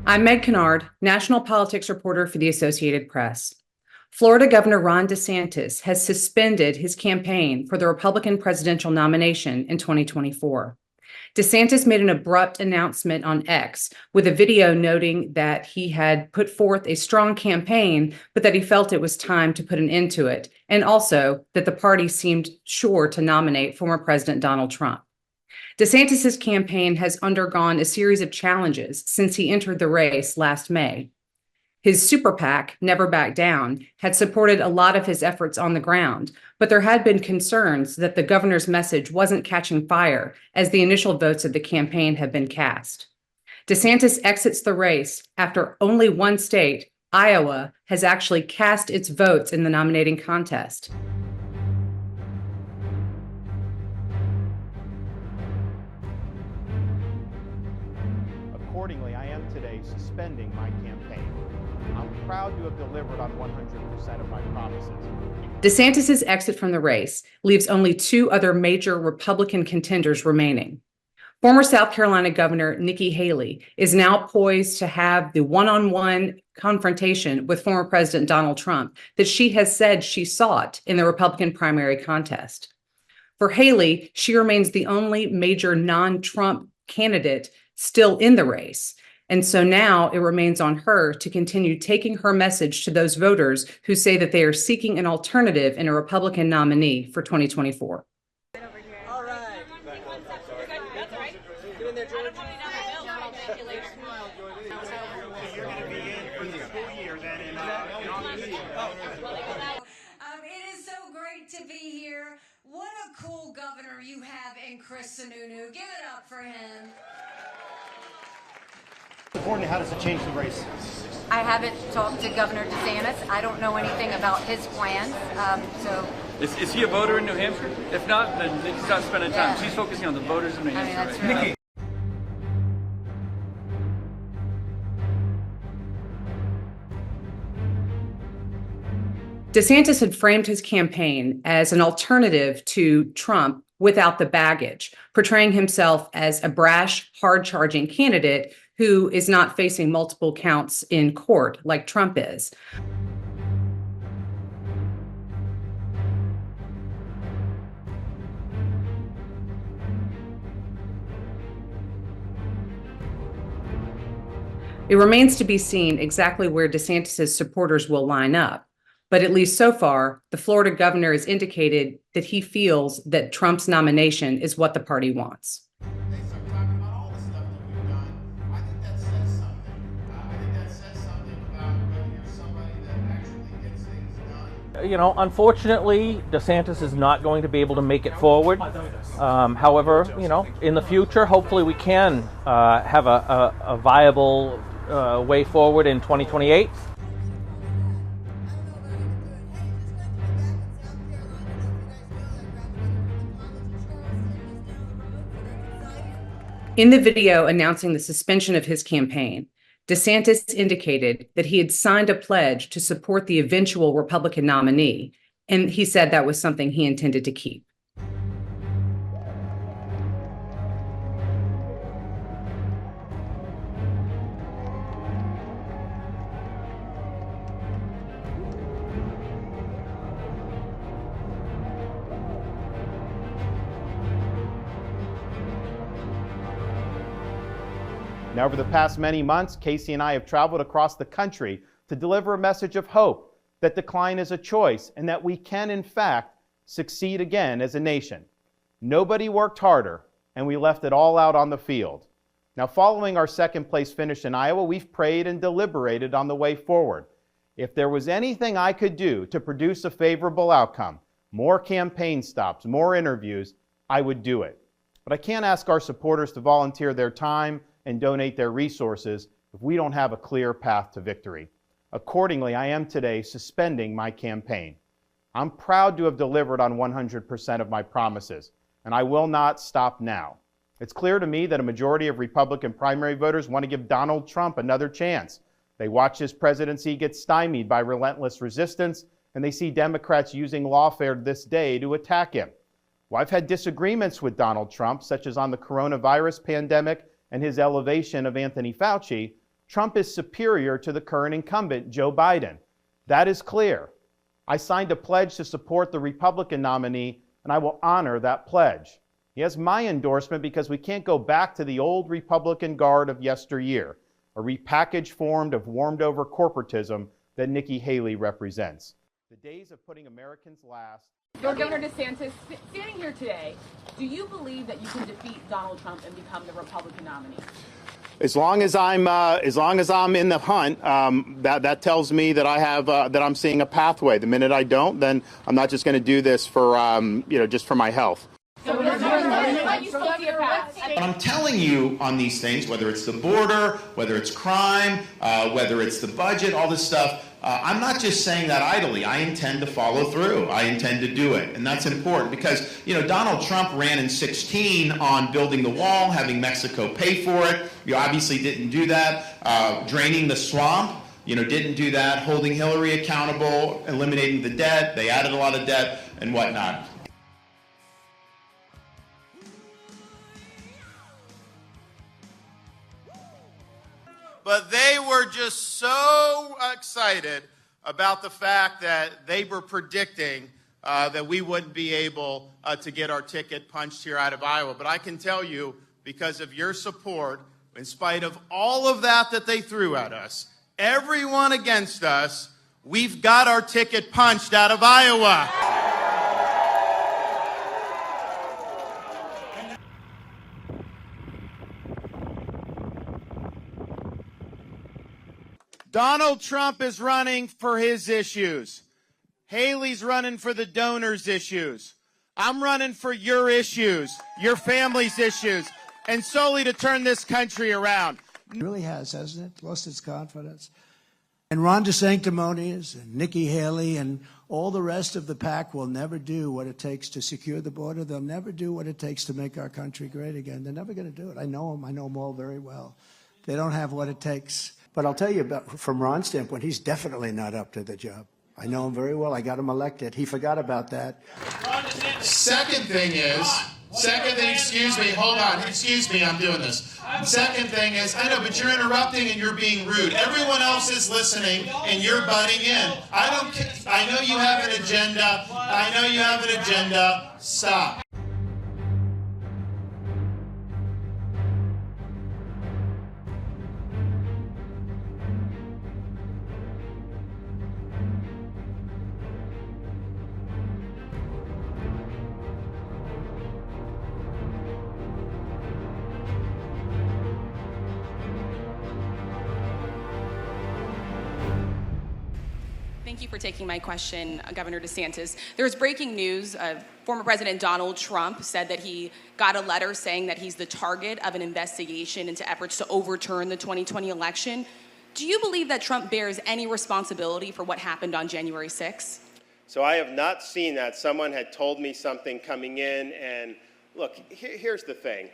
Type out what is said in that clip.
I'm Meg Kennard, national politics reporter for the Associated Press. Florida Governor Ron DeSantis has suspended his campaign for the Republican presidential nomination in 2024. DeSantis made an abrupt announcement on X with a video noting that he had put forth a strong campaign, but that he felt it was time to put an end to it, and also that the party seemed sure to nominate former President Donald Trump. DeSantis' campaign has undergone a series of challenges since he entered the race last May. His super PAC, Never Back Down, had supported a lot of his efforts on the ground, but there had been concerns that the governor's message wasn't catching fire as the initial votes of the campaign have been cast. DeSantis exits the race after only one state, Iowa, has actually cast its votes in the nominating contest. Accordingly, I am today suspending my campaign. I'm proud to have delivered on 100% of my promises. DeSantis' exit from the race leaves only two other major Republican contenders remaining. Former South Carolina Governor Nikki Haley is now poised to have the one-on-one confrontation with former President Donald Trump that she has said she sought in the Republican primary contest. For Haley, she remains the only major non-Trump candidate still in the race. And so now it remains on her to continue taking her message to those voters who say that they are seeking an alternative in a Republican nominee for 2024. All right. That's right. Get in there, George. You're going to be in for the school year then in August. It is so great to be here. What a cool governor you have in Chris Sununu. Give it up for him. According to how does it change the race? I haven't talked to Governor DeSantis. I don't know anything about his plans. Is he a voter in New Hampshire? If not, then he's not spending time. She's focusing on the voters in New Hampshire. That's really. DeSantis had framed his campaign as an alternative to Trump without the baggage, portraying himself as a brash, hard-charging candidate who is not facing multiple counts in court like Trump is. It remains to be seen exactly where DeSantis' supporters will line up. But at least so far, the Florida governor has indicated that he feels that Trump's nomination is what the party wants. They start talking about all the stuff that we've done. I think that says something. I think that says something about whether you're somebody that actually gets things done. You know, unfortunately, DeSantis is not going to be able to make it forward. However, you know, in the future, hopefully we can have a viable way forward in 2028. In the video announcing the suspension of his campaign, DeSantis indicated that he had signed a pledge to support the eventual Republican nominee, and he said that was something he intended to keep. Now, over the past many months, Casey and I have traveled across the country to deliver a message of hope that decline is a choice and that we can, in fact, succeed again as a nation. Nobody worked harder, and we left it all out on the field. Now, following our second-place finish in Iowa, we've prayed and deliberated on the way forward. If there was anything I could do to produce a favorable outcome, more campaign stops, more interviews, I would do it. But I can't ask our supporters to volunteer their time and donate their resources if we don't have a clear path to victory. Accordingly, I am today suspending my campaign. I'm proud to have delivered on 100% of my promises, and I will not stop now. It's clear to me that a majority of Republican primary voters want to give Donald Trump another chance. They watch his presidency get stymied by relentless resistance, and they see Democrats using lawfare this day to attack him. Well, I've had disagreements with Donald Trump, such as on the coronavirus pandemic and his elevation of Anthony Fauci, Trump is superior to the current incumbent, Joe Biden. That is clear. I signed a pledge to support the Republican nominee, and I will honor that pledge. He has my endorsement because we can't go back to the old Republican guard of yesteryear, a repackaged form of warmed-over corporatism that Nikki Haley represents. The days of putting Americans last. Governor DeSantis, standing here today, do you believe that you can defeat Donald Trump and become the Republican nominee? As long as I'm in the hunt, that tells me that that I'm seeing a pathway. The minute I don't, then I'm not just going to do this for just for my health. So you still see a path. But I'm telling you on these things, whether it's the border, whether it's crime, whether it's the budget, all this stuff, I'm not just saying that idly. I intend to follow through. I intend to do it. And that's important because, Donald Trump ran in 2016 on building the wall, having Mexico pay for it. You obviously didn't do that. Draining the swamp, didn't do that. Holding Hillary accountable, eliminating the debt. They added a lot of debt and whatnot. But they were just so excited about the fact that they were predicting that we wouldn't be able to get our ticket punched here out of Iowa. But I can tell you, because of your support, in spite of all of that they threw at us, everyone against us, we've got our ticket punched out of Iowa. Donald Trump is running for his issues. Haley's running for the donors' issues. I'm running for your issues, your family's issues, and solely to turn this country around. It really has, hasn't it? Lost its confidence. And Ron DeSantis and Nikki Haley and all the rest of the pack will never do what it takes to secure the border. They'll never do what it takes to make our country great again. They're never going to do it. I know them. I know them all very well. They don't have what it takes. But I'll tell you, from Ron's standpoint, he's definitely not up to the job. I know him very well. I got him elected. He forgot about that. Second thing, excuse me, hold on. Excuse me, I'm doing this. Second thing is, I know, but you're interrupting and you're being rude. Everyone else is listening and you're butting in. I know you have an agenda. Stop. Thank you for taking my question, Governor DeSantis. There was breaking news. Former President Donald Trump said that he got a letter saying that he's the target of an investigation into efforts to overturn the 2020 election. Do you believe that Trump bears any responsibility for what happened on January 6th? So I have not seen that. Someone had told me something coming in, and look, here's the thing.